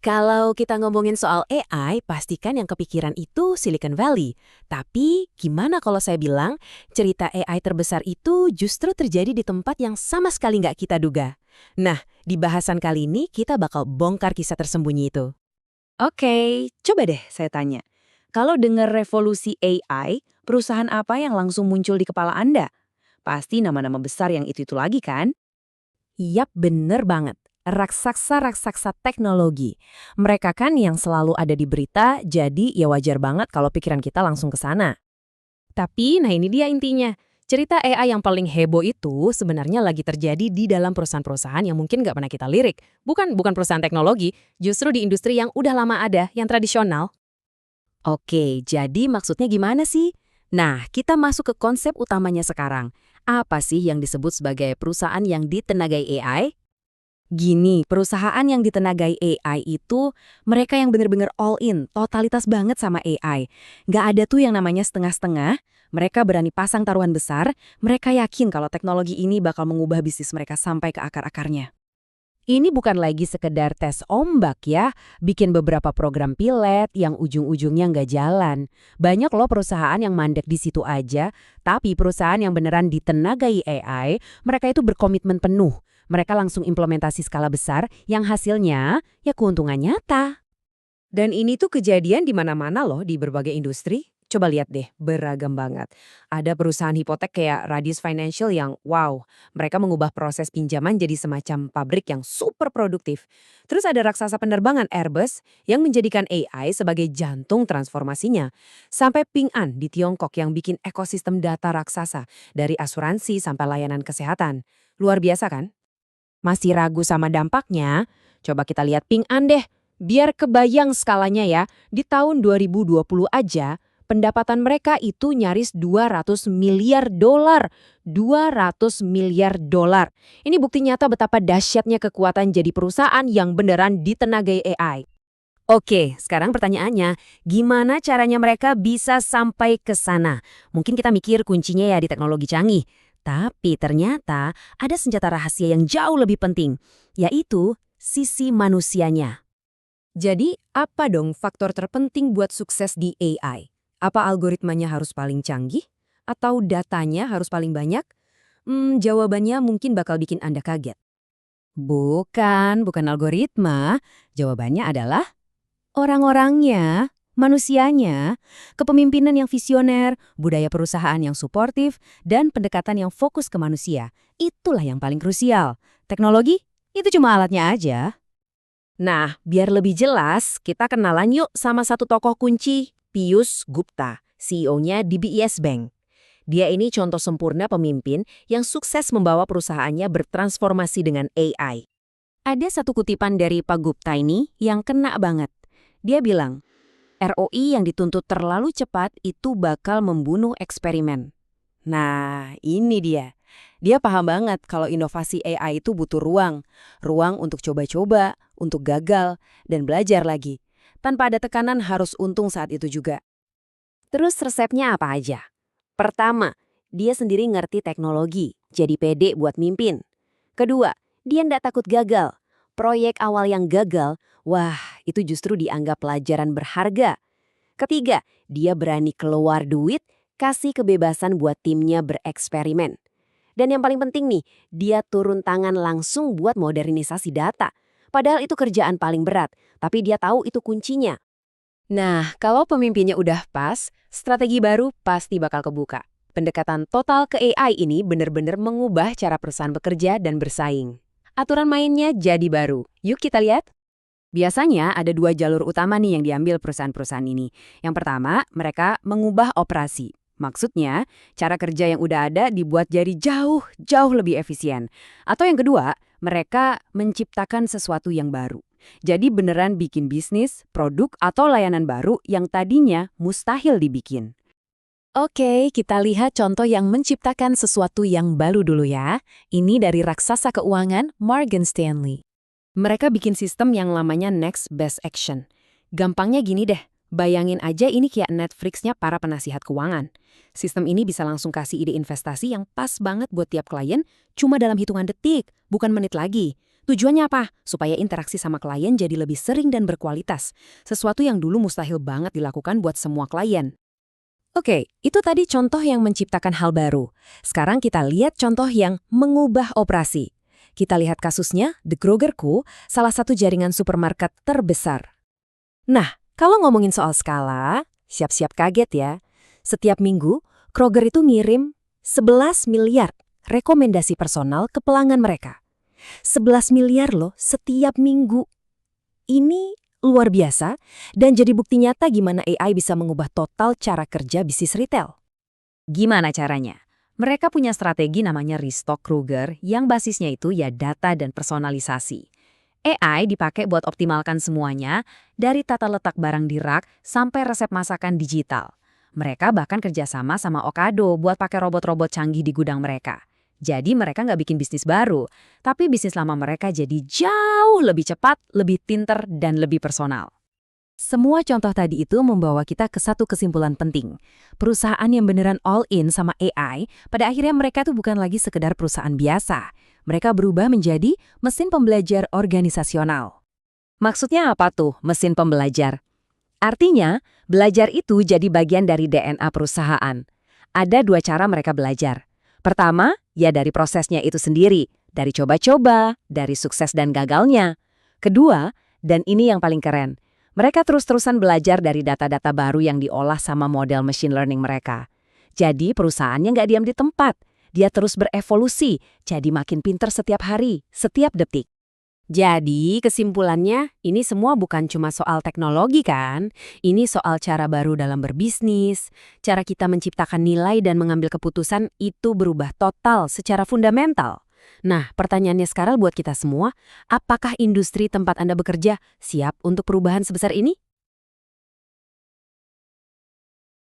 Kalau kita ngomongin soal AI, pastikan yang kepikiran itu Silicon Valley. Tapi gimana kalau saya bilang cerita AI terbesar itu justru terjadi di tempat yang sama sekali nggak kita duga? Nah, di bahasan kali ini kita bakal bongkar kisah tersembunyi itu. Oke, coba deh saya tanya. Kalau dengar revolusi AI, perusahaan apa yang langsung muncul di kepala Anda? Pasti nama-nama besar yang itu lagi kan? Yap, bener banget. Raksasa-raksasa teknologi. Mereka kan yang selalu ada di berita, jadi ya wajar banget kalau pikiran kita langsung ke sana. Tapi, nah ini dia intinya. Cerita AI yang paling heboh itu sebenarnya lagi terjadi di dalam perusahaan-perusahaan yang mungkin nggak pernah kita lirik. Bukan perusahaan teknologi, justru di industri yang udah lama ada, yang tradisional. Oke, jadi maksudnya gimana sih? Nah, kita masuk ke konsep utamanya sekarang. Apa sih yang disebut sebagai perusahaan yang ditenagai AI? Gini, perusahaan yang ditenagai AI itu mereka yang bener-bener all in, totalitas banget sama AI. Nggak ada tuh yang namanya setengah-setengah, mereka berani pasang taruhan besar, mereka yakin kalau teknologi ini bakal mengubah bisnis mereka sampai ke akar-akarnya. Ini bukan lagi sekedar tes ombak ya, bikin beberapa program pilet yang ujung-ujungnya nggak jalan. Banyak loh perusahaan yang mandek di situ aja, tapi perusahaan yang beneran ditenagai AI, mereka itu berkomitmen penuh. Mereka langsung implementasi skala besar yang hasilnya ya keuntungan nyata. Dan ini tuh kejadian di mana-mana loh di berbagai industri. Coba lihat deh, beragam banget. Ada perusahaan hipotek kayak Radius Financial yang wow, mereka mengubah proses pinjaman jadi semacam pabrik yang super produktif. Terus ada raksasa penerbangan Airbus yang menjadikan AI sebagai jantung transformasinya. Sampai Ping An di Tiongkok yang bikin ekosistem data raksasa dari asuransi sampai layanan kesehatan. Luar biasa kan? Masih ragu sama dampaknya? Coba kita lihat Ping An deh. Biar kebayang skalanya ya, di tahun 2020 aja, pendapatan mereka itu nyaris 200 miliar dolar. 200 miliar dolar. Ini bukti nyata betapa dahsyatnya kekuatan jadi perusahaan yang beneran ditenagai AI. Oke, sekarang pertanyaannya, gimana caranya mereka bisa sampai ke sana? Mungkin kita mikir kuncinya ya di teknologi canggih. Tapi ternyata ada senjata rahasia yang jauh lebih penting, yaitu sisi manusianya. Jadi, apa dong faktor terpenting buat sukses di AI? Apa algoritmanya harus paling canggih? Atau datanya harus paling banyak? Jawabannya mungkin bakal bikin Anda kaget. Bukan algoritma. Jawabannya adalah orang-orangnya, manusianya, kepemimpinan yang visioner, budaya perusahaan yang suportif, dan pendekatan yang fokus ke manusia. Itulah yang paling krusial. Teknologi itu cuma alatnya aja. Nah, biar lebih jelas, kita kenalan yuk sama satu tokoh kunci, Piyush Gupta, CEO-nya DBS Bank. Dia ini contoh sempurna pemimpin yang sukses membawa perusahaannya bertransformasi dengan AI. Ada satu kutipan dari Pak Gupta ini yang kena banget. Dia bilang, ROI yang dituntut terlalu cepat itu bakal membunuh eksperimen. Nah, ini dia. Dia paham banget kalau inovasi AI itu butuh ruang. Ruang untuk coba-coba, untuk gagal, dan belajar lagi. Tanpa ada tekanan harus untung saat itu juga. Terus resepnya apa aja? Pertama, dia sendiri ngerti teknologi, jadi pede buat mimpin. Kedua, dia ndak takut gagal. Proyek awal yang gagal, wah itu justru dianggap pelajaran berharga. Ketiga, dia berani keluar duit, kasih kebebasan buat timnya bereksperimen. Dan yang paling penting nih, dia turun tangan langsung buat modernisasi data. Padahal itu kerjaan paling berat, tapi dia tahu itu kuncinya. Nah, kalau pemimpinnya udah pas, strategi baru pasti bakal kebuka. Pendekatan total ke AI ini benar-benar mengubah cara perusahaan bekerja dan bersaing. Aturan mainnya jadi baru. Yuk kita lihat. Biasanya ada dua jalur utama nih yang diambil perusahaan-perusahaan ini. Yang pertama, mereka mengubah operasi. Maksudnya, cara kerja yang udah ada dibuat jadi jauh lebih efisien. Atau yang kedua, mereka menciptakan sesuatu yang baru. Jadi beneran bikin bisnis, produk, atau layanan baru yang tadinya mustahil dibikin. Oke, kita lihat contoh yang menciptakan sesuatu yang baru dulu ya. Ini dari raksasa keuangan Morgan Stanley. Mereka bikin sistem yang namanya Next Best Action. Gampangnya gini deh, bayangin aja ini kayak Netflix-nya para penasihat keuangan. Sistem ini bisa langsung kasih ide investasi yang pas banget buat tiap klien, cuma dalam hitungan detik, bukan menit lagi. Tujuannya apa? Supaya interaksi sama klien jadi lebih sering dan berkualitas. Sesuatu yang dulu mustahil banget dilakukan buat semua klien. Oke, itu tadi contoh yang menciptakan hal baru. Sekarang kita lihat contoh yang mengubah operasi. Kita lihat kasusnya, The Kroger Co., salah satu jaringan supermarket terbesar. Nah, kalau ngomongin soal skala, siap-siap kaget ya. Setiap minggu, Kroger itu ngirim 11 miliar rekomendasi personal ke pelanggan mereka. 11 miliar loh setiap minggu. Ini luar biasa dan jadi bukti nyata gimana AI bisa mengubah total cara kerja bisnis retail. Gimana caranya? Mereka punya strategi namanya Restock Kroger yang basisnya itu ya data dan personalisasi. AI dipakai buat optimalkan semuanya, dari tata letak barang di rak sampai resep masakan digital. Mereka bahkan kerjasama sama Ocado buat pakai robot-robot canggih di gudang mereka. Jadi mereka nggak bikin bisnis baru, tapi bisnis lama mereka jadi jauh lebih cepat, lebih pinter, dan lebih personal. Semua contoh tadi itu membawa kita ke satu kesimpulan penting. Perusahaan yang beneran all-in sama AI, pada akhirnya mereka tuh bukan lagi sekedar perusahaan biasa. Mereka berubah menjadi mesin pembelajar organisasional. Maksudnya apa tuh mesin pembelajar? Artinya, belajar itu jadi bagian dari DNA perusahaan. Ada dua cara mereka belajar. Pertama, ya dari prosesnya itu sendiri, dari coba-coba, dari sukses dan gagalnya. Kedua, dan ini yang paling keren, mereka terus-terusan belajar dari data-data baru yang diolah sama model machine learning mereka. Jadi perusahaannya nggak diam di tempat, dia terus berevolusi, jadi makin pinter setiap hari, setiap detik. Jadi, kesimpulannya, ini semua bukan cuma soal teknologi kan? Ini soal cara baru dalam berbisnis, cara kita menciptakan nilai dan mengambil keputusan itu berubah total secara fundamental. Nah, pertanyaannya sekarang buat kita semua, apakah industri tempat Anda bekerja siap untuk perubahan sebesar ini?